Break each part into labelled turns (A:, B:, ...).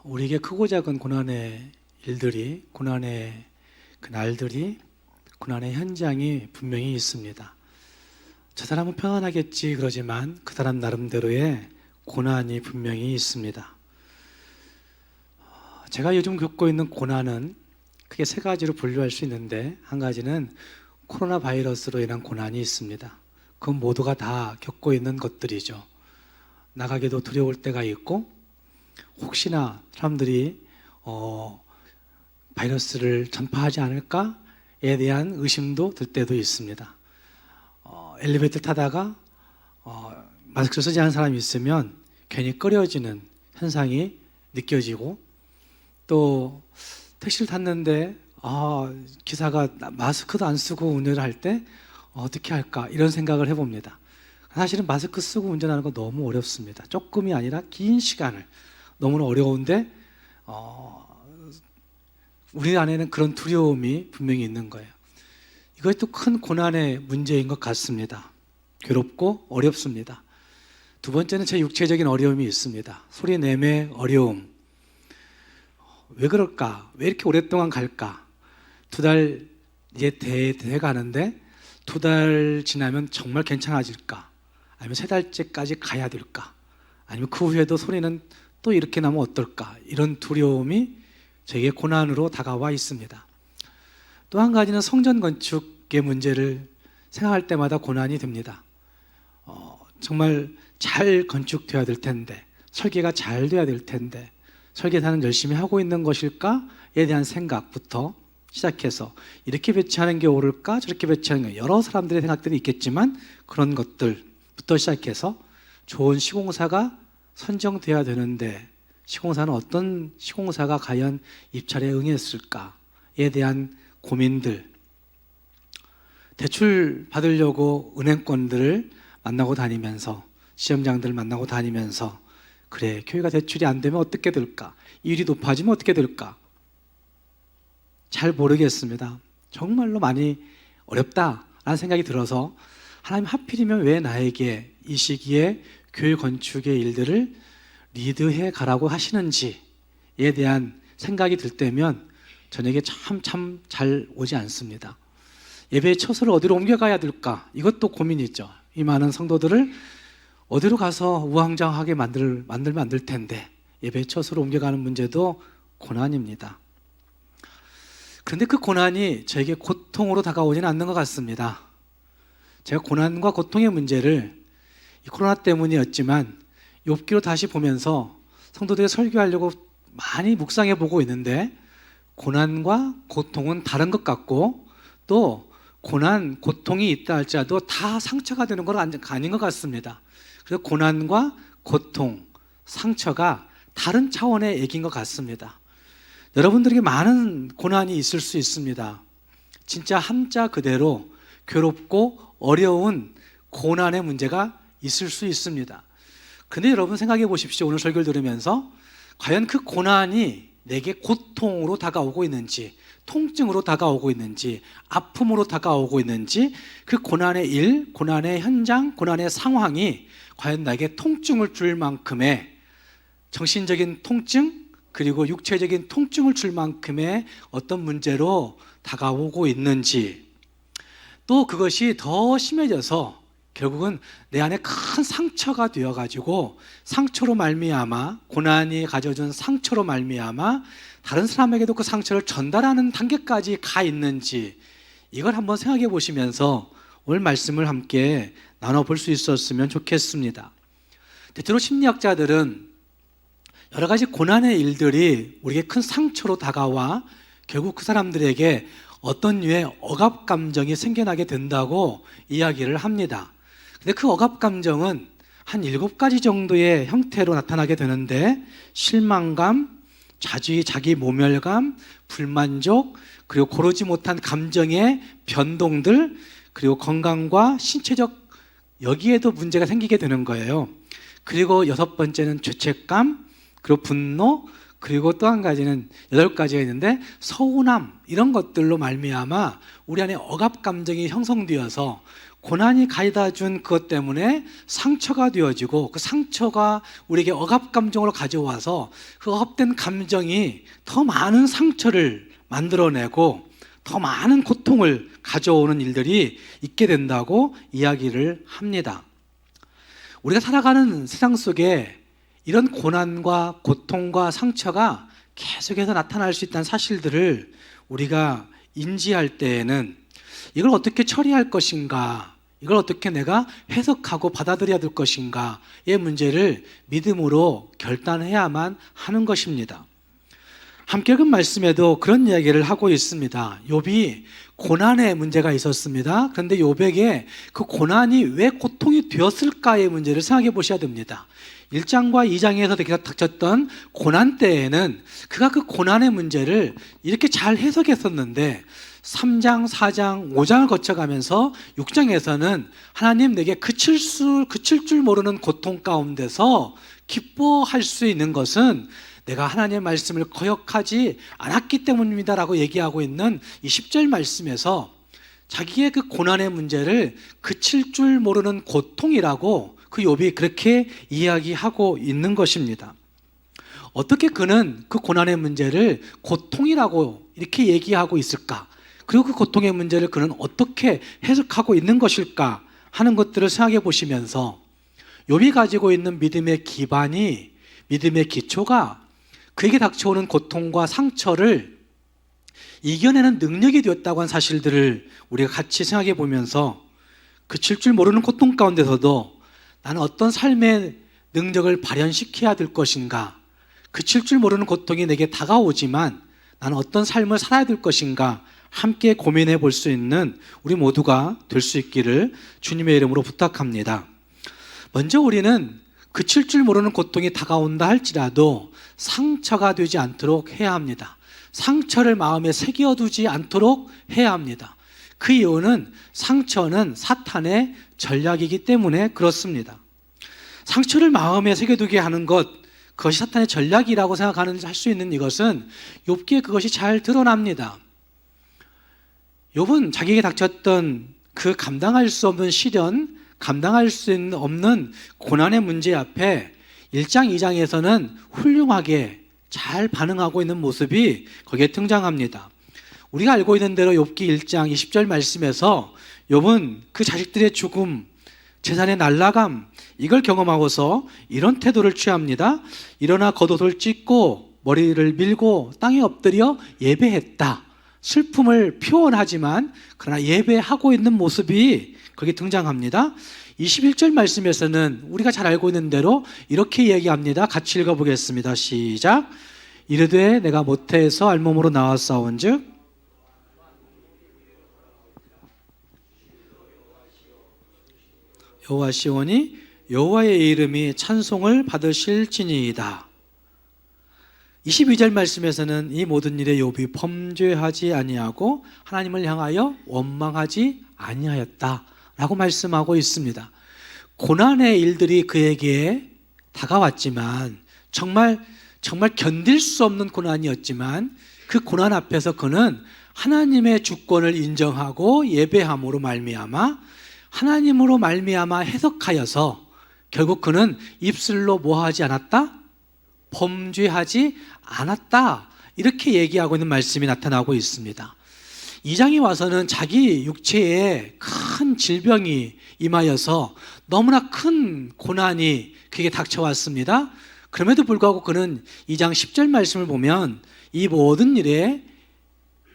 A: 우리에게 크고 작은 고난의 일들이, 고난의 그 날들이, 고난의 현장이 분명히 있습니다. 저 사람은 평안하겠지 그러지만 그 사람 나름대로의 고난이 분명히 있습니다. 제가 요즘 겪고 있는 고난은 크게 세 가지로 분류할 수 있는데, 한 가지는 코로나 바이러스로 인한 고난이 있습니다. 그건 모두가 다 겪고 있는 것들이죠. 나가기도 두려울 때가 있고, 혹시나 사람들이 바이러스를 전파하지 않을까에 대한 의심도 들 때도 있습니다. 엘리베이터 타다가 마스크를 쓰지 않은 사람이 있으면 괜히 꺼려지는 현상이 느껴지고, 또 택시를 탔는데 기사가 마스크도 안 쓰고 운전을 할 때 어떻게 할까 이런 생각을 해봅니다. 사실은 마스크 쓰고 운전하는 거 너무 어렵습니다. 조금이 아니라 긴 시간을, 너무나 어려운데 우리 안에는 그런 두려움이 분명히 있는 거예요. 이것도 큰 고난의 문제인 것 같습니다. 괴롭고 어렵습니다. 두 번째는 제 육체적인 어려움이 있습니다. 소리 내매 어려움. 왜 그럴까? 왜 이렇게 오랫동안 갈까? 2달 이제 돼 가는데 2달 지나면 정말 괜찮아질까? 아니면 3달째까지 가야 될까? 아니면 그 후에도 소리는 또 이렇게 나면 어떨까? 이런 두려움이 저에게 고난으로 다가와 있습니다. 또 한 가지는 성전 건축의 문제를 생각할 때마다 고난이 됩니다. 정말 잘 건축돼야 될 텐데, 설계가 잘 돼야 될 텐데, 설계사는 열심히 하고 있는 것일까에 대한 생각부터 시작해서 이렇게 배치하는 게 옳을까, 저렇게 배치하는 게, 여러 사람들의 생각들이 있겠지만 그런 것들부터 시작해서 좋은 시공사가 선정돼야 되는데 시공사는 어떤 시공사가 과연 입찰에 응했을까에 대한 고민들, 대출 받으려고 은행권들을 만나고 다니면서, 시험장들을 만나고 다니면서, 그래, 교회가 대출이 안 되면 어떻게 될까? 이율이 높아지면 어떻게 될까? 잘 모르겠습니다. 정말로 많이 어렵다라는 생각이 들어서, 하나님 하필이면 왜 나에게 이 시기에 교회 건축의 일들을 리드해 가라고 하시는지에 대한 생각이 들 때면 저에게 참 잘 오지 않습니다. 예배의 처소를 어디로 옮겨가야 될까? 이것도 고민이죠. 이 많은 성도들을 어디로 가서 우왕좌왕하게 만들면 안 될 텐데 예배의 처소로 옮겨가는 문제도 고난입니다. 그런데 그 고난이 저에게 고통으로 다가오지는 않는 것 같습니다. 제가 고난과 고통의 문제를 이 코로나 때문이었지만 욥기로 다시 보면서 성도들에게 설교하려고 많이 묵상해 보고 있는데, 고난과 고통은 다른 것 같고, 또 고난, 고통이 있다 할지라도 다 상처가 되는 건 아닌 것 같습니다. 그래서 고난과 고통, 상처가 다른 차원의 얘기인 것 같습니다. 여러분들에게 많은 고난이 있을 수 있습니다. 진짜 한자 그대로 괴롭고 어려운 고난의 문제가 있을 수 있습니다. 근데 여러분 생각해 보십시오. 오늘 설교를 들으면서 과연 그 고난이 내게 고통으로 다가오고 있는지, 통증으로 다가오고 있는지, 아픔으로 다가오고 있는지, 그 고난의 일, 고난의 현장, 고난의 상황이 과연 나에게 통증을 줄 만큼의, 정신적인 통증 그리고 육체적인 통증을 줄 만큼의 어떤 문제로 다가오고 있는지, 또 그것이 더 심해져서 결국은 내 안에 큰 상처가 되어가지고, 상처로 말미암아, 고난이 가져준 상처로 말미암아 다른 사람에게도 그 상처를 전달하는 단계까지 가 있는지, 이걸 한번 생각해 보시면서 오늘 말씀을 함께 나눠볼 수 있었으면 좋겠습니다. 대체로 심리학자들은 여러 가지 고난의 일들이 우리에게 큰 상처로 다가와 결국 그 사람들에게 어떤 류의 억압 감정이 생겨나게 된다고 이야기를 합니다. 근데 그 억압 감정은 한 7가지 정도의 형태로 나타나게 되는데, 실망감, 자기 모멸감, 불만족, 그리고 고르지 못한 감정의 변동들, 그리고 건강과 신체적, 여기에도 문제가 생기게 되는 거예요. 그리고 6번째는 죄책감, 그리고 분노, 그리고 또 한 가지는 8가지가 있는데 서운함, 이런 것들로 말미암아 우리 안에 억압 감정이 형성되어서 고난이 가져다 준 그것 때문에 상처가 되어지고 그 상처가 우리에게 억압 감정으로 가져와서 그 억압된 감정이 더 많은 상처를 만들어내고 더 많은 고통을 가져오는 일들이 있게 된다고 이야기를 합니다. 우리가 살아가는 세상 속에 이런 고난과 고통과 상처가 계속해서 나타날 수 있다는 사실들을 우리가 인지할 때에는 이걸 어떻게 처리할 것인가, 이걸 어떻게 내가 해석하고 받아들여야 될 것인가의 문제를 믿음으로 결단해야만 하는 것입니다. 함께 읽은 말씀에도 그런 이야기를 하고 있습니다. 욥이 고난의 문제가 있었습니다. 그런데 욥에게 그 고난이 왜 고통이 되었을까의 문제를 생각해 보셔야 됩니다. 1장과 2장에서 닥쳤던 고난 때에는 그가 그 고난의 문제를 이렇게 잘 해석했었는데 3장, 4장, 5장을 거쳐가면서 6장에서는 하나님 내게 그칠 줄 모르는 고통 가운데서 기뻐할 수 있는 것은 내가 하나님의 말씀을 거역하지 않았기 때문입니다 라고 얘기하고 있는 이 10절 말씀에서 자기의 그 고난의 문제를 그칠 줄 모르는 고통이라고 그 욥이 그렇게 이야기하고 있는 것입니다. 어떻게 그는 그 고난의 문제를 고통이라고 이렇게 얘기하고 있을까? 그리고 그 고통의 문제를 그는 어떻게 해석하고 있는 것일까 하는 것들을 생각해 보시면서 욥이 가지고 있는 믿음의 기반이, 믿음의 기초가 그에게 닥쳐오는 고통과 상처를 이겨내는 능력이 되었다고 하는 사실들을 우리가 같이 생각해 보면서 그칠 줄 모르는 고통 가운데서도 나는 어떤 삶의 능력을 발현시켜야 될 것인가, 그칠 줄 모르는 고통이 내게 다가오지만 나는 어떤 삶을 살아야 될 것인가 함께 고민해 볼 수 있는 우리 모두가 될 수 있기를 주님의 이름으로 부탁합니다. 먼저 우리는 그칠 줄 모르는 고통이 다가온다 할지라도 상처가 되지 않도록 해야 합니다. 상처를 마음에 새겨두지 않도록 해야 합니다. 그 이유는 상처는 사탄의 전략이기 때문에 그렇습니다. 상처를 마음에 새겨두게 하는 것, 그것이 사탄의 전략이라고 할 수 있는 이것은 욥기에 그것이 잘 드러납니다. 욥은 자기에게 닥쳤던 그 감당할 수 없는 시련, 감당할 수 없는 고난의 문제 앞에 1장, 2장에서는 훌륭하게 잘 반응하고 있는 모습이 거기에 등장합니다. 우리가 알고 있는 대로 욥기 1장 20절 말씀에서 욥은 그 자식들의 죽음, 재산의 날아감, 이걸 경험하고서 이런 태도를 취합니다. 일어나 겉옷을 찢고 머리를 밀고 땅에 엎드려 예배했다. 슬픔을 표현하지만 그러나 예배하고 있는 모습이 거기 등장합니다. 21절 말씀에서는 우리가 잘 알고 있는 대로 이렇게 얘기합니다. 같이 읽어보겠습니다. 시작. 이르되 내가 모태에서 알몸으로 나왔사온즉 여호와시오니 여호와의 이름이 찬송을 받으실지니이다. 22절 말씀에서는 이 모든 일에 욥이 범죄하지 아니하고 하나님을 향하여 원망하지 아니하였다 라고 말씀하고 있습니다. 고난의 일들이 그에게 다가왔지만 정말 견딜 수 없는 고난이었지만 그 고난 앞에서 그는 하나님의 주권을 인정하고 예배함으로 말미암아 하나님으로 말미암아 해석하여서 결국 그는 입술로 뭐하지 않았다? 범죄하지 않았다. 이렇게 얘기하고 있는 말씀이 나타나고 있습니다. 2장에 와서는 자기 육체에 큰 질병이 임하여서 너무나 큰 고난이 그에게 닥쳐왔습니다. 그럼에도 불구하고 그는 2장 10절 말씀을 보면 이 모든 일에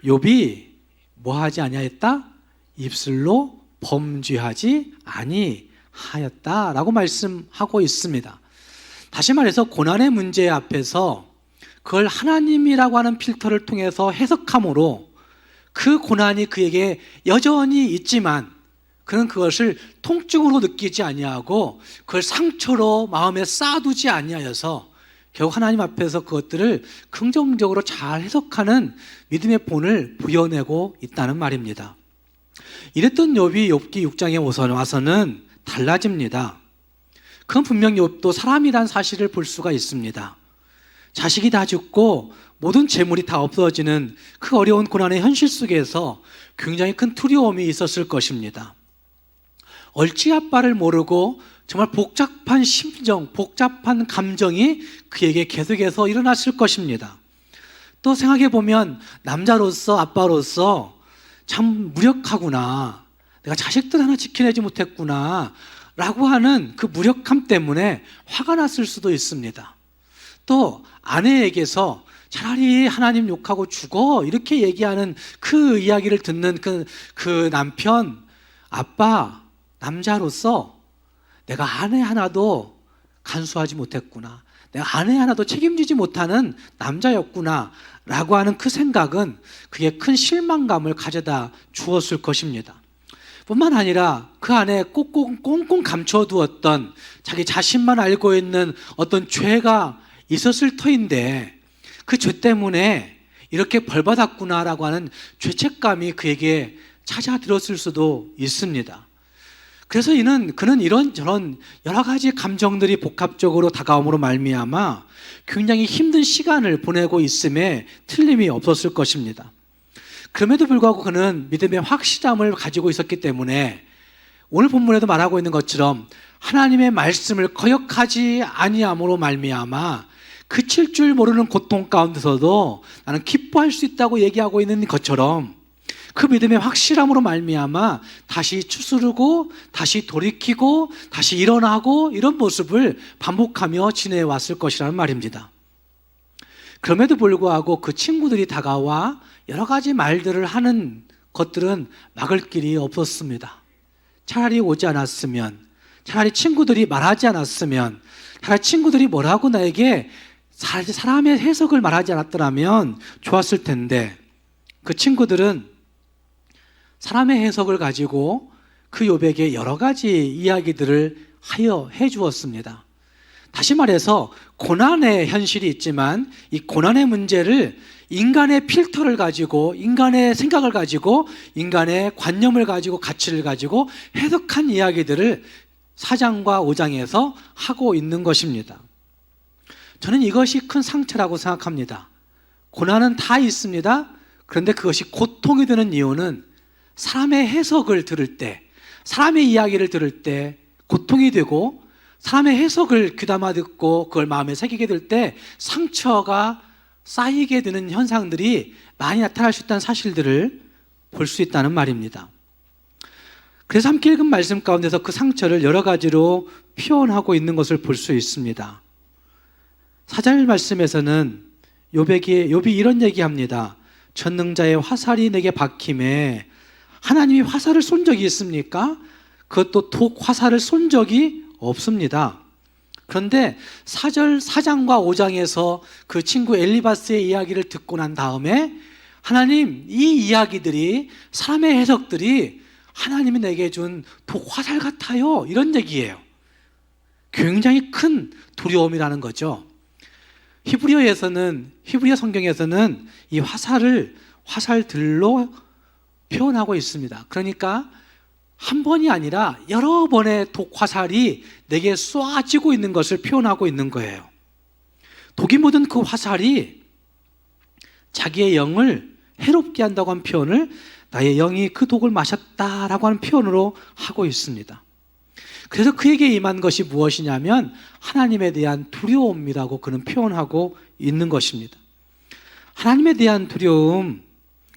A: 욥이 뭐하지 아니하였다? 입술로 범죄하지 아니하였다라고 말씀하고 있습니다. 다시 말해서 고난의 문제 앞에서 그걸 하나님이라고 하는 필터를 통해서 해석함으로 그 고난이 그에게 여전히 있지만 그는 그것을 통증으로 느끼지 아니하고 그걸 상처로 마음에 쌓아두지 아니하여서 결국 하나님 앞에서 그것들을 긍정적으로 잘 해석하는 믿음의 본을 부여내고 있다는 말입니다. 이랬던 욥이 욥기 6장에 와서는 달라집니다. 그건 분명 욥도 사람이란 사실을 볼 수가 있습니다. 자식이 다 죽고 모든 재물이 다 없어지는 그 어려운 고난의 현실 속에서 굉장히 큰 두려움이 있었을 것입니다. 얼지 아빠를 모르고 정말 복잡한 심정, 복잡한 감정이 그에게 계속해서 일어났을 것입니다. 또 생각해 보면 남자로서, 아빠로서 참 무력하구나, 내가 자식들 하나 지켜내지 못했구나 라고 하는 그 무력함 때문에 화가 났을 수도 있습니다. 또 아내에게서 차라리 하나님 욕하고 죽어 이렇게 얘기하는 그 이야기를 듣는 그 남편, 아빠, 남자로서 내가 아내 하나도 간수하지 못했구나, 내가 아내 하나도 책임지지 못하는 남자였구나 라고 하는 그 생각은 그게 큰 실망감을 가져다 주었을 것입니다. 뿐만 아니라 그 안에 꽁꽁 감춰두었던 자기 자신만 알고 있는 어떤 죄가 있었을 터인데 그 죄 때문에 이렇게 벌받았구나라고 하는 죄책감이 그에게 찾아들었을 수도 있습니다. 그래서 그는 이런저런 여러 가지 감정들이 복합적으로 다가옴으로 말미암아 굉장히 힘든 시간을 보내고 있음에 틀림이 없었을 것입니다. 그럼에도 불구하고 그는 믿음의 확실함을 가지고 있었기 때문에 오늘 본문에도 말하고 있는 것처럼 하나님의 말씀을 거역하지 아니함으로 말미암아 그칠 줄 모르는 고통 가운데서도 나는 기뻐할 수 있다고 얘기하고 있는 것처럼 그 믿음의 확실함으로 말미암아 다시 추스르고 다시 돌이키고 다시 일어나고 이런 모습을 반복하며 지내왔을 것이라는 말입니다. 그럼에도 불구하고 그 친구들이 다가와 여러 가지 말들을 하는 것들은 막을 길이 없었습니다. 차라리 오지 않았으면, 차라리 친구들이 말하지 않았으면, 차라리 친구들이 뭐라고 나에게 사람의 해석을 말하지 않았더라면 좋았을 텐데 그 친구들은 사람의 해석을 가지고 그 욥에게 여러 가지 이야기들을 해 주었습니다. 다시 말해서 고난의 현실이 있지만 이 고난의 문제를 인간의 필터를 가지고, 인간의 생각을 가지고, 인간의 관념을 가지고, 가치를 가지고 해석한 이야기들을 4장과 5장에서 하고 있는 것입니다. 저는 이것이 큰 상처라고 생각합니다. 고난은 다 있습니다. 그런데 그것이 고통이 되는 이유는 사람의 해석을 들을 때, 사람의 이야기를 들을 때 고통이 되고, 사람의 해석을 귀담아 듣고 그걸 마음에 새기게 될 때 상처가 쌓이게 되는 현상들이 많이 나타날 수 있다는 사실들을 볼 수 있다는 말입니다. 그래서 함께 읽은 말씀 가운데서 그 상처를 여러 가지로 표현하고 있는 것을 볼 수 있습니다. 4절 말씀에서는 욥이 이런 얘기합니다. 전능자의 화살이 내게 박힘에, 하나님이 화살을 쏜 적이 있습니까? 그것도 독 화살을 쏜 적이 없습니다. 그런데 4장과 5장에서 그 친구 엘리바스의 이야기를 듣고 난 다음에 하나님, 이 이야기들이, 사람의 해석들이 하나님이 내게 준 독 화살 같아요, 이런 얘기예요. 굉장히 큰 두려움이라는 거죠. 히브리어 성경에서는 이 화살을 화살들로 표현하고 있습니다. 그러니까 한 번이 아니라 여러 번의 독 화살이 내게 쏘아지고 있는 것을 표현하고 있는 거예요. 독이 묻은 그 화살이 자기의 영을 해롭게 한다고 하는 표현을 나의 영이 그 독을 마셨다라고 하는 표현으로 하고 있습니다. 그래서 그에게 임한 것이 무엇이냐면 하나님에 대한 두려움이라고 그는 표현하고 있는 것입니다. 하나님에 대한 두려움,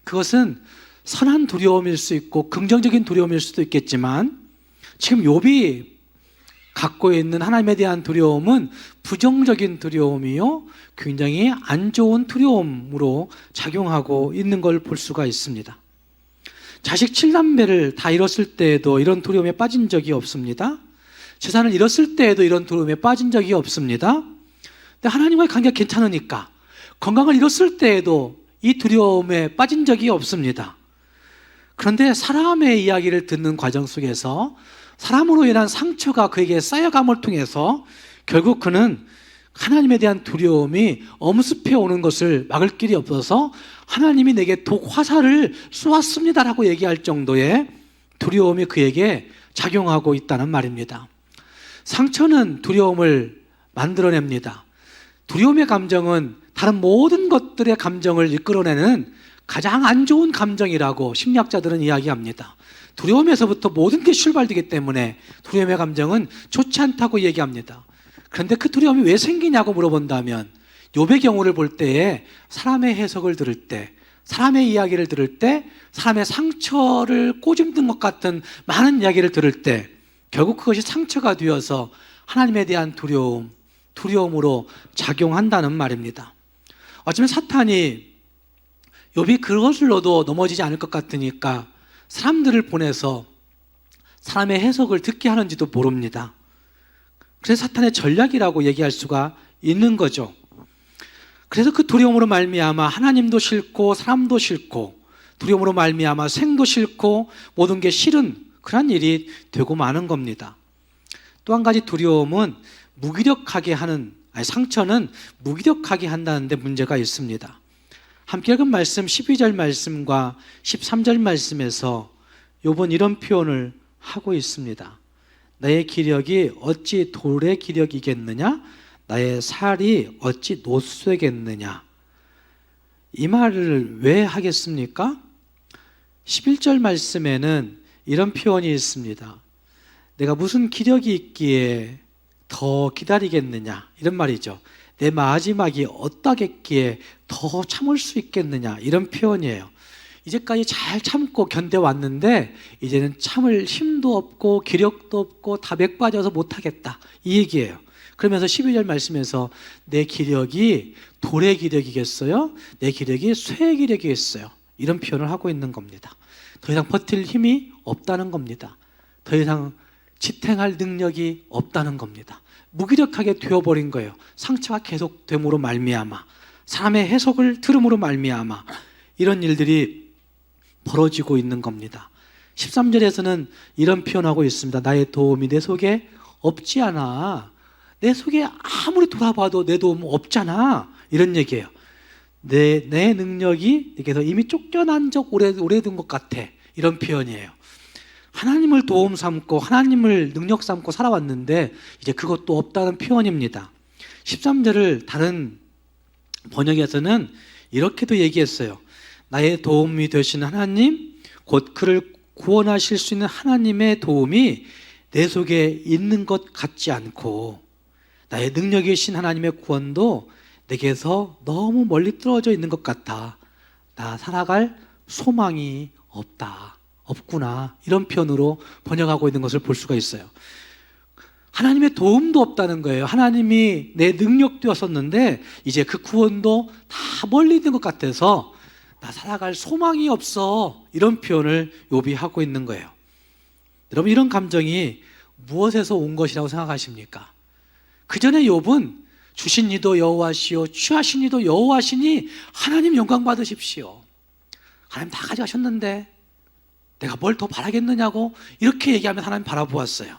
A: 그것은 선한 두려움일 수 있고 긍정적인 두려움일 수도 있겠지만 지금 욥이 갖고 있는 하나님에 대한 두려움은 부정적인 두려움이요, 굉장히 안 좋은 두려움으로 작용하고 있는 걸 볼 수가 있습니다. 자식 7남매를 다 잃었을 때에도 이런 두려움에 빠진 적이 없습니다. 재산을 잃었을 때에도 이런 두려움에 빠진 적이 없습니다. 근데 하나님과의 관계가 괜찮으니까 건강을 잃었을 때에도 이 두려움에 빠진 적이 없습니다. 그런데 사람의 이야기를 듣는 과정 속에서 사람으로 인한 상처가 그에게 쌓여감을 통해서 결국 그는 하나님에 대한 두려움이 엄습해 오는 것을 막을 길이 없어서 하나님이 내게 독 화살을 쏘았습니다라고 얘기할 정도의 두려움이 그에게 작용하고 있다는 말입니다. 상처는 두려움을 만들어냅니다. 두려움의 감정은 다른 모든 것들의 감정을 이끌어내는 가장 안 좋은 감정이라고 심리학자들은 이야기합니다. 두려움에서부터 모든 게 출발되기 때문에 두려움의 감정은 좋지 않다고 얘기합니다. 그런데 그 두려움이 왜 생기냐고 물어본다면 욥의 경우를 볼 때에 사람의 해석을 들을 때, 사람의 이야기를 들을 때, 사람의 상처를 꼬집는 것 같은 많은 이야기를 들을 때 결국 그것이 상처가 되어서 하나님에 대한 두려움으로 작용한다는 말입니다. 어쩌면 사탄이 욥이 그것을로도 넘어지지 않을 것 같으니까 사람들을 보내서 사람의 해석을 듣게 하는지도 모릅니다. 그래서 사탄의 전략이라고 얘기할 수가 있는 거죠. 그래서 그 두려움으로 말미암아 하나님도 싫고 사람도 싫고 두려움으로 말미암아 생도 싫고 모든 게 싫은 그런 일이 되고 마는 겁니다. 또 한 가지 두려움은 상처는 무기력하게 한다는 데 문제가 있습니다. 함께 읽은 말씀 12절 말씀과 13절 말씀에서 욥은 이런 표현을 하고 있습니다. 나의 기력이 어찌 돌의 기력이겠느냐? 나의 살이 어찌 노쇠겠느냐? 이 말을 왜 하겠습니까? 11절 말씀에는 이런 표현이 있습니다. 내가 무슨 기력이 있기에 더 기다리겠느냐? 이런 말이죠. 내 마지막이 어떠겠기에 더 참을 수 있겠느냐? 이런 표현이에요. 이제까지 잘 참고 견뎌왔는데 이제는 참을 힘도 없고 기력도 없고 다 맥 빠져서 못하겠다 이 얘기예요. 그러면서 12절 말씀에서 내 기력이 돌의 기력이겠어요? 내 기력이 쇠의 기력이겠어요? 이런 표현을 하고 있는 겁니다. 더 이상 버틸 힘이 없다는 겁니다. 더 이상 지탱할 능력이 없다는 겁니다. 무기력하게 되어버린 거예요. 상처가 계속됨으로 말미암아, 사람의 해석을 들음으로 말미암아 이런 일들이 벌어지고 있는 겁니다. 13절에서는 이런 표현하고 있습니다. 나의 도움이 내 속에 없지 않아. 내 속에 아무리 돌아봐도 내 도움 없잖아. 이런 얘기예요. 내 능력이 내게서 이미 쫓겨난 적 오래된 것 같아. 이런 표현이에요. 하나님을 도움 삼고 하나님을 능력 삼고 살아왔는데 이제 그것도 없다는 표현입니다. 13절을 다른 번역에서는 이렇게도 얘기했어요. 나의 도움이 되시는 하나님, 곧 그를 구원하실 수 있는 하나님의 도움이 내 속에 있는 것 같지 않고 나의 능력이신 하나님의 구원도 내게서 너무 멀리 떨어져 있는 것 같아. 나 살아갈 소망이 없구나. 이런 표현으로 번역하고 있는 것을 볼 수가 있어요. 하나님의 도움도 없다는 거예요. 하나님이 내 능력되었었는데 이제 그 구원도 다 멀리 있는 것 같아서 나 살아갈 소망이 없어. 이런 표현을 욥이 하고 있는 거예요. 여러분 이런 감정이 무엇에서 온 것이라고 생각하십니까? 그 전에 욥은 주신 이도 여호와시오 취하신 이도 여호와시니 하나님 영광 받으십시오. 하나님 다 가져가셨는데 내가 뭘 더 바라겠느냐고 이렇게 얘기하면 하나님 바라보았어요.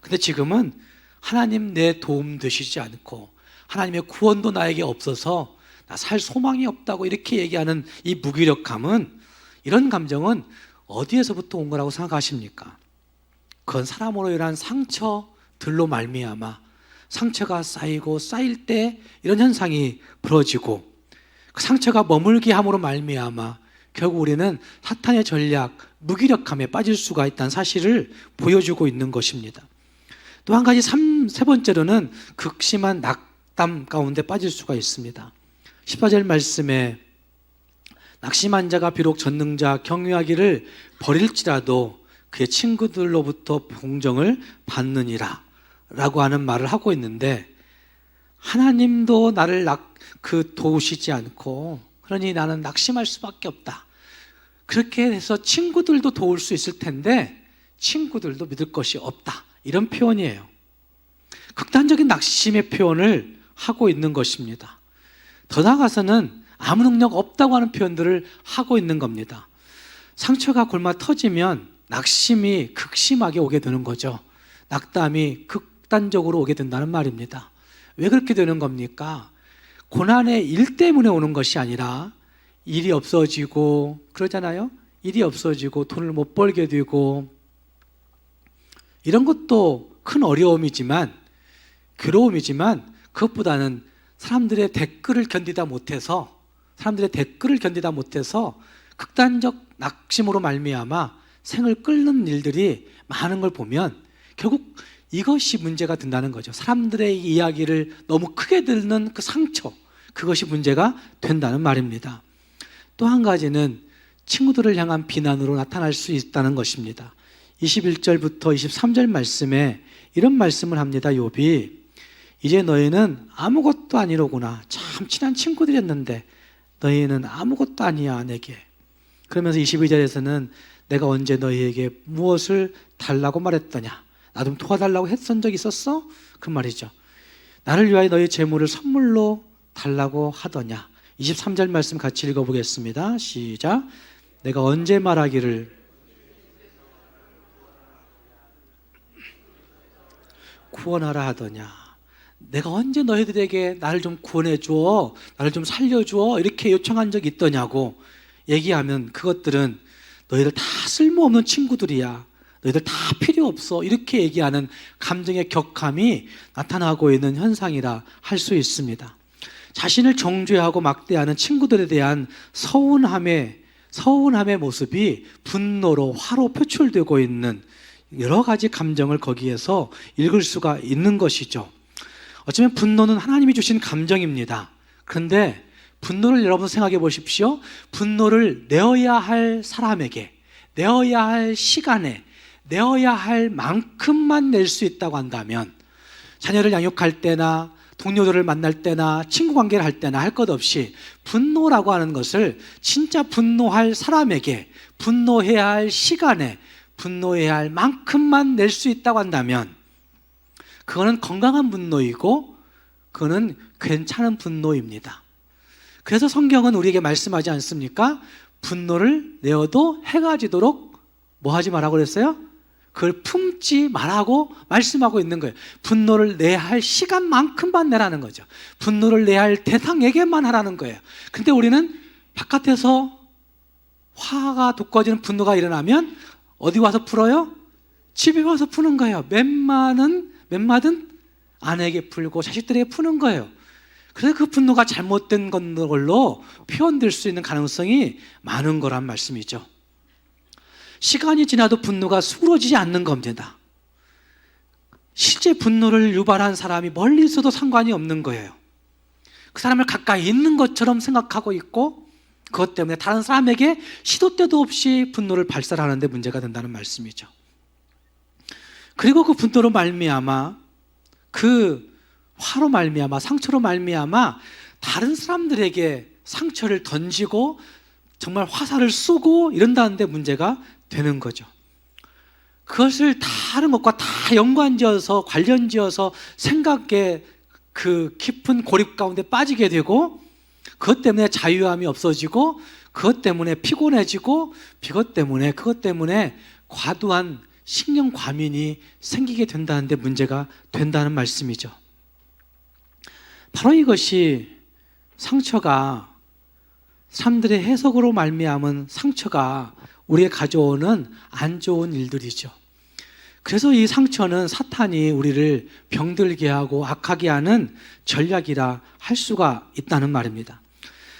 A: 근데 지금은 하나님 내 도움 되시지 않고 하나님의 구원도 나에게 없어서 나 살 소망이 없다고 이렇게 얘기하는 이 무기력함은, 이런 감정은 어디에서부터 온 거라고 생각하십니까? 그건 사람으로 인한 상처들로 말미암아 상처가 쌓일 때 이런 현상이 벌어지고 그 상처가 머물게 함으로 말미암아 결국 우리는 사탄의 전략, 무기력함에 빠질 수가 있다는 사실을 보여주고 있는 것입니다. 또 한 가지 세 번째로는 극심한 낙담 가운데 빠질 수가 있습니다. 14절 말씀에 낙심한 자가 비록 전능자 경유하기를 버릴지라도 그의 친구들로부터 봉정을 받느니라 라고 하는 말을 하고 있는데, 하나님도 나를 도우시지 않고 그러니 나는 낙심할 수밖에 없다. 그렇게 해서 친구들도 도울 수 있을 텐데 친구들도 믿을 것이 없다. 이런 표현이에요. 극단적인 낙심의 표현을 하고 있는 것입니다. 더 나아가서는 아무 능력 없다고 하는 표현들을 하고 있는 겁니다. 상처가 골마 터지면 낙심이 극심하게 오게 되는 거죠. 낙담이 극단적으로 오게 된다는 말입니다. 왜 그렇게 되는 겁니까? 고난의 일 때문에 오는 것이 아니라 일이 없어지고 그러잖아요. 일이 없어지고 돈을 못 벌게 되고 이런 것도 큰 어려움이지만 괴로움이지만 그것보다는 사람들의 댓글을 견디다 못해서 극단적 낙심으로 말미암아 생을 끓는 일들이 많은 걸 보면 결국 이것이 문제가 된다는 거죠. 사람들의 이야기를 너무 크게 듣는 그 상처, 그것이 문제가 된다는 말입니다. 또 한 가지는 친구들을 향한 비난으로 나타날 수 있다는 것입니다. 21절부터 23절 말씀에 이런 말씀을 합니다. 욥이 이제 너희는 아무것도 아니로구나. 참 친한 친구들이었는데 너희는 아무것도 아니야 내게. 그러면서 22절에서는 내가 언제 너희에게 무엇을 달라고 말했더냐, 나 좀 도와달라고 했던 적 있었어? 그 말이죠. 나를 위하여 너희 재물을 선물로 달라고 하더냐. 23절 말씀 같이 읽어보겠습니다. 시작. 내가 언제 말하기를 구원하라 하더냐. 내가 언제 너희들에게 나를 좀 구원해 줘, 나를 좀 살려 줘 이렇게 요청한 적이 있더냐고 얘기하면 그것들은 너희들 다 쓸모없는 친구들이야, 너희들 다 필요 없어 이렇게 얘기하는 감정의 격함이 나타나고 있는 현상이라 할 수 있습니다. 자신을 정죄하고 막대하는 친구들에 대한 서운함의 모습이 분노로 화로 표출되고 있는 여러 가지 감정을 거기에서 읽을 수가 있는 것이죠. 어쩌면 분노는 하나님이 주신 감정입니다. 그런데 분노를 여러분 생각해 보십시오. 분노를 내어야 할 사람에게, 내어야 할 시간에, 내어야 할 만큼만 낼 수 있다고 한다면, 자녀를 양육할 때나 동료들을 만날 때나 친구 관계를 할 때나 할 것 없이 분노라고 하는 것을 진짜 분노할 사람에게, 분노해야 할 시간에, 분노해야 할 만큼만 낼 수 있다고 한다면 그거는 건강한 분노이고 그거는 괜찮은 분노입니다. 그래서 성경은 우리에게 말씀하지 않습니까? 분노를 내어도 해가 지도록 뭐 하지 말라고 그랬어요? 그걸 품지 말라고 말씀하고 있는 거예요. 분노를 내야 할 시간만큼만 내라는 거죠. 분노를 내야 할 대상에게만 하라는 거예요. 근데 우리는 바깥에서 화가 돋궈지는 분노가 일어나면 어디 와서 풀어요? 집에 와서 푸는 거예요. 몇 마든 아내에게 풀고 자식들에게 푸는 거예요. 그래서 그 분노가 잘못된 걸로 표현될 수 있는 가능성이 많은 거란 말씀이죠. 시간이 지나도 분노가 수그러지지 않는 겁니다. 실제 분노를 유발한 사람이 멀리 있어도 상관이 없는 거예요. 그 사람을 가까이 있는 것처럼 생각하고 있고 그것 때문에 다른 사람에게 시도 때도 없이 분노를 발산하는 데 문제가 된다는 말씀이죠. 그리고 그 분노로 말미암아, 그 화로 말미암아, 상처로 말미암아 다른 사람들에게 상처를 던지고 정말 화살을 쏘고 이런다는 데 문제가 되는 거죠. 그것을 다른 것과 다 연관지어서 관련지어서 생각에 그 깊은 고립 가운데 빠지게 되고 그것 때문에 자유함이 없어지고 그것 때문에 피곤해지고 그것 때문에 과도한 신경 과민이 생기게 된다는 데 문제가 된다는 말씀이죠. 바로 이것이 상처가, 사람들의 해석으로 말미암은 상처가 우리에 가져오는 안 좋은 일들이죠. 그래서 이 상처는 사탄이 우리를 병들게 하고 악하게 하는 전략이라 할 수가 있다는 말입니다.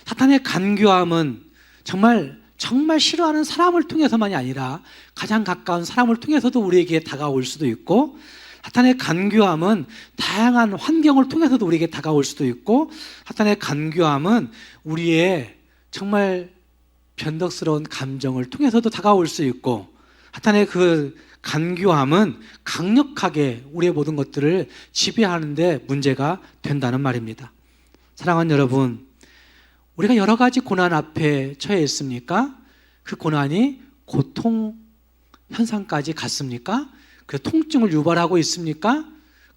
A: 사탄의 간교함은 정말 싫어하는 사람을 통해서만이 아니라 가장 가까운 사람을 통해서도 우리에게 다가올 수도 있고, 사탄의 간교함은 다양한 환경을 통해서도 우리에게 다가올 수도 있고, 사탄의 간교함은 우리의 정말 변덕스러운 감정을 통해서도 다가올 수 있고, 사탄의 그 간교함은 강력하게 우리의 모든 것들을 지배하는 데 문제가 된다는 말입니다. 사랑하는 여러분, 우리가 여러 가지 고난 앞에 처해 있습니까? 그 고난이 고통 현상까지 갔습니까? 그 통증을 유발하고 있습니까?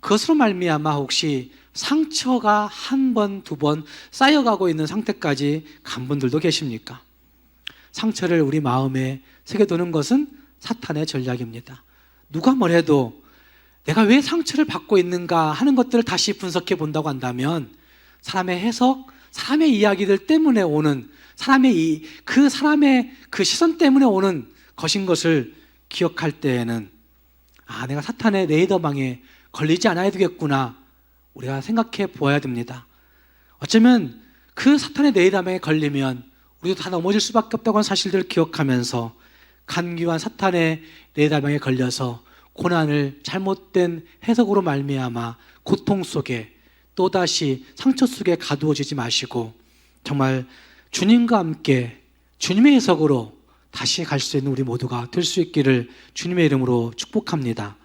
A: 그것으로 말미암아 혹시 상처가 한 번, 두 번 쌓여가고 있는 상태까지 간 분들도 계십니까? 상처를 우리 마음에 새겨두는 것은 사탄의 전략입니다. 누가 뭐래도 내가 왜 상처를 받고 있는가 하는 것들을 다시 분석해 본다고 한다면 사람의 해석, 사람의 이야기들 때문에 오는 사람의 그 시선 때문에 오는 것인 것을 기억할 때에는 내가 사탄의 레이더망에 걸리지 않아야 되겠구나, 우리가 생각해 보아야 됩니다. 어쩌면 그 사탄의 레이더망에 걸리면 우리도 다 넘어질 수밖에 없다고 하는 사실들을 기억하면서 간교한 사탄의 레달방에 걸려서 고난을 잘못된 해석으로 말미암아 고통 속에 또다시 상처 속에 가두어지지 마시고 정말 주님과 함께 주님의 해석으로 다시 갈 수 있는 우리 모두가 될 수 있기를 주님의 이름으로 축복합니다.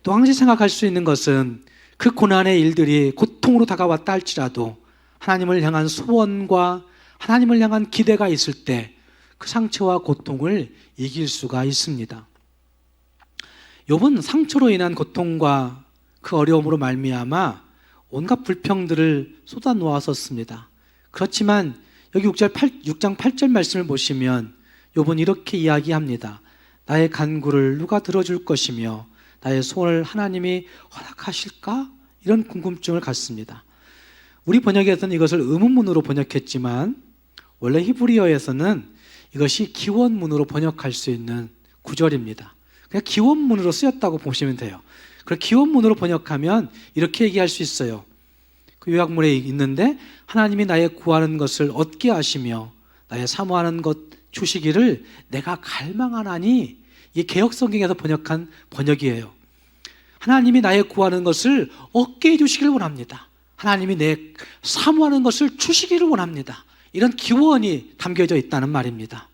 A: 또 항상 생각할 수 있는 것은 그 고난의 일들이 고통으로 다가왔다 할지라도 하나님을 향한 소원과 하나님을 향한 기대가 있을 때 그 상처와 고통을 이길 수가 있습니다. 욥은 상처로 인한 고통과 그 어려움으로 말미암아 온갖 불평들을 쏟아 놓았었습니다. 그렇지만 여기 6장 8절 말씀을 보시면 욥은 이렇게 이야기합니다. 나의 간구를 누가 들어줄 것이며 나의 소원을 하나님이 허락하실까? 이런 궁금증을 갖습니다. 우리 번역에서는 이것을 의문문으로 번역했지만 원래 히브리어에서는 이것이 기원문으로 번역할 수 있는 구절입니다. 그냥 기원문으로 쓰였다고 보시면 돼요. 그걸 기원문으로 번역하면 이렇게 얘기할 수 있어요. 그 요약문에 있는데 하나님이 나의 구하는 것을 얻게 하시며 나의 사모하는 것 주시기를 내가 갈망하나니, 이 개역성경에서 번역한 번역이에요. 하나님이 나의 구하는 것을 얻게 해주시기를 원합니다. 하나님이 내 사모하는 것을 주시기를 원합니다. 이런 기원이 담겨져 있다는 말입니다.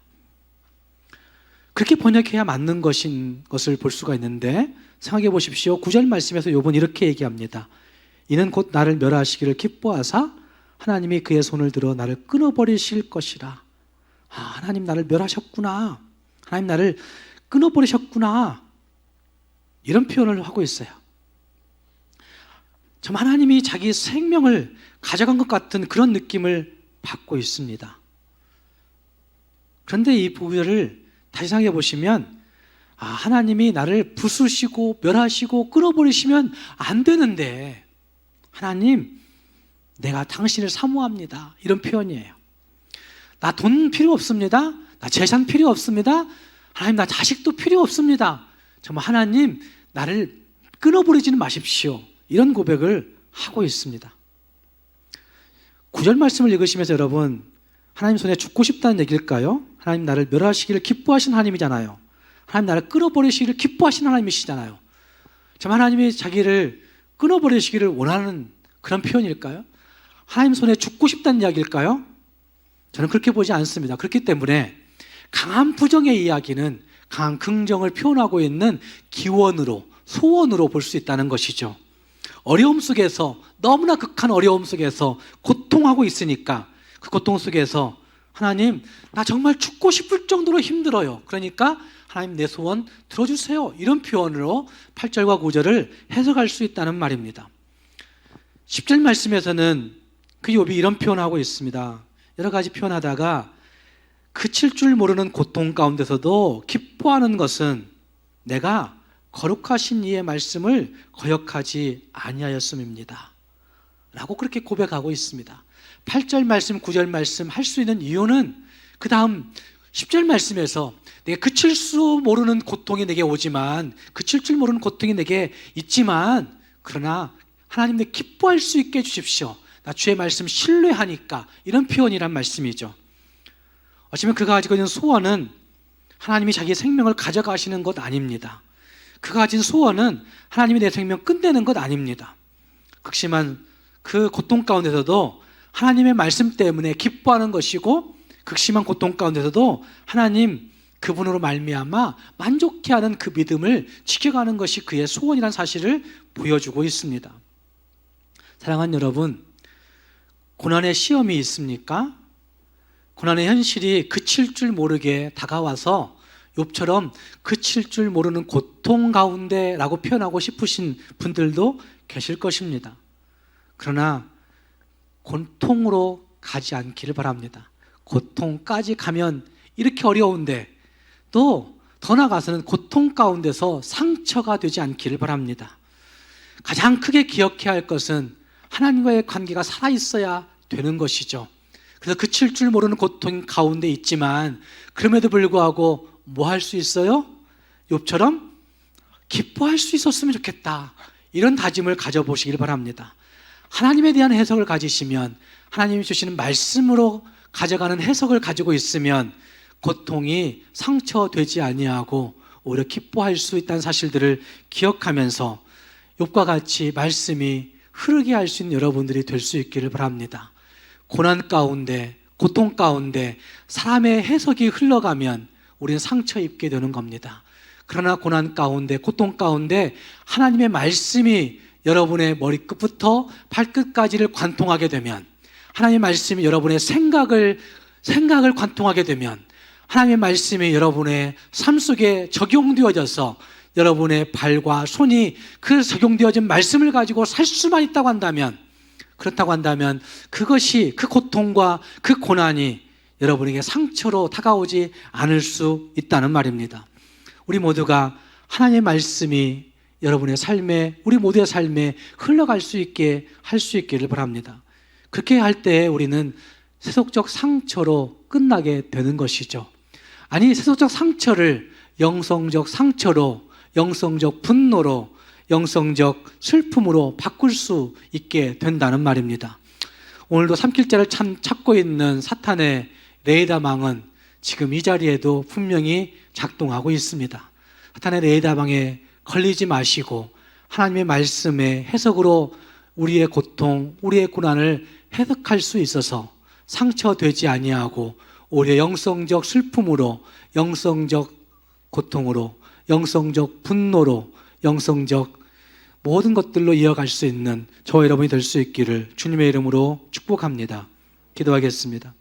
A: 그렇게 번역해야 맞는 것인 것을 볼 수가 있는데 생각해 보십시오. 9절 말씀에서 욥은 이렇게 얘기합니다. 이는 곧 나를 멸하시기를 기뻐하사 하나님이 그의 손을 들어 나를 끊어버리실 것이라. 하나님 나를 멸하셨구나. 하나님 나를 끊어버리셨구나. 이런 표현을 하고 있어요. 참 하나님이 자기 생명을 가져간 것 같은 그런 느낌을 받고 있습니다. 그런데 이 구절을 다시 생각해 보시면 하나님이 나를 부수시고 멸하시고 끊어버리시면 안 되는데 하나님 내가 당신을 사모합니다. 이런 표현이에요. 나 돈 필요 없습니다. 나 재산 필요 없습니다. 하나님 나 자식도 필요 없습니다. 정말 하나님 나를 끊어버리지는 마십시오. 이런 고백을 하고 있습니다. 9절 말씀을 읽으시면서 여러분 하나님 손에 죽고 싶다는 얘기일까요? 하나님 나를 멸하시기를 기뻐하신 하나님이잖아요. 하나님 나를 끊어버리시기를 기뻐하신 하나님이시잖아요. 참 하나님이 자기를 끊어버리시기를 원하는 그런 표현일까요? 하나님 손에 죽고 싶다는 이야기일까요? 저는 그렇게 보지 않습니다. 그렇기 때문에 강한 부정의 이야기는 강한 긍정을 표현하고 있는 기원으로, 소원으로 볼 수 있다는 것이죠. 어려움 속에서, 너무나 극한 어려움 속에서 고통하고 있으니까 그 고통 속에서 하나님 나 정말 죽고 싶을 정도로 힘들어요. 그러니까 하나님 내 소원 들어주세요. 이런 표현으로 8절과 9절을 해석할 수 있다는 말입니다. 10절 말씀에서는 그 욥이 이런 표현하고 있습니다. 여러 가지 표현하다가 그칠 줄 모르는 고통 가운데서도 기뻐하는 것은 내가 거룩하신 이의 말씀을 거역하지 아니하였음입니다. 라고 그렇게 고백하고 있습니다. 8절 말씀, 9절 말씀 할 수 있는 이유는 그 다음 10절 말씀에서 내가 그칠 수 모르는 고통이 내게 오지만, 그칠 줄 모르는 고통이 내게 있지만 그러나 하나님 내 기뻐할 수 있게 해주십시오. 나 주의 말씀 신뢰하니까, 이런 표현이란 말씀이죠. 어쩌면 그가 가지고 있는 소원은 하나님이 자기의 생명을 가져가시는 것 아닙니다. 그가 가진 소원은 하나님이 내 생명 끝내는 것 아닙니다. 극심한 그 고통 가운데서도 하나님의 말씀 때문에 기뻐하는 것이고, 극심한 고통 가운데서도 하나님 그분으로 말미암아 만족해 하는 그 믿음을 지켜가는 것이 그의 소원이라는 사실을 보여주고 있습니다. 사랑하는 여러분, 고난의 시험이 있습니까? 고난의 현실이 그칠 줄 모르게 다가와서 욥처럼 그칠 줄 모르는 고통 가운데 라고 표현하고 싶으신 분들도 계실 것입니다. 그러나 고통으로 가지 않기를 바랍니다. 고통까지 가면 이렇게 어려운데 또 더 나아가서는 고통 가운데서 상처가 되지 않기를 바랍니다. 가장 크게 기억해야 할 것은 하나님과의 관계가 살아있어야 되는 것이죠. 그래서 그칠 줄 모르는 고통 가운데 있지만 그럼에도 불구하고 뭐 할 수 있어요? 욥처럼 기뻐할 수 있었으면 좋겠다, 이런 다짐을 가져보시길 바랍니다. 하나님에 대한 해석을 가지시면, 하나님이 주시는 말씀으로 가져가는 해석을 가지고 있으면 고통이 상처되지 아니하고 오히려 기뻐할 수 있다는 사실들을 기억하면서 욥과 같이 말씀이 흐르게 할 수 있는 여러분들이 될 수 있기를 바랍니다. 고난 가운데, 고통 가운데 사람의 해석이 흘러가면 우리는 상처 입게 되는 겁니다. 그러나 고난 가운데, 고통 가운데 하나님의 말씀이 여러분의 머리끝부터 발끝까지를 관통하게 되면, 하나님의 말씀이 여러분의 생각을 관통하게 되면, 하나님의 말씀이 여러분의 삶 속에 적용되어져서 여러분의 발과 손이 그 적용되어진 말씀을 가지고 살 수만 있다고 한다면, 그렇다고 한다면 그것이, 그 고통과 그 고난이 여러분에게 상처로 다가오지 않을 수 있다는 말입니다. 우리 모두가 하나님의 말씀이 여러분의 삶에, 우리 모두의 삶에 흘러갈 수 있게 할 수 있기를 바랍니다. 그렇게 할 때 우리는 세속적 상처로 끝나게 되는 것이죠. 아니, 세속적 상처를 영성적 상처로, 영성적 분노로, 영성적 슬픔으로 바꿀 수 있게 된다는 말입니다. 오늘도 삼킬자를 찾고 있는 사탄의 레이다망은 지금 이 자리에도 분명히 작동하고 있습니다. 사탄의 레이다망에 걸리지 마시고 하나님의 말씀의 해석으로 우리의 고통, 우리의 고난을 해석할 수 있어서 상처되지 아니하고 오히려 영성적 슬픔으로, 영성적 고통으로, 영성적 분노로, 영성적 모든 것들로 이어갈 수 있는 저와 여러분이 될 수 있기를 주님의 이름으로 축복합니다. 기도하겠습니다.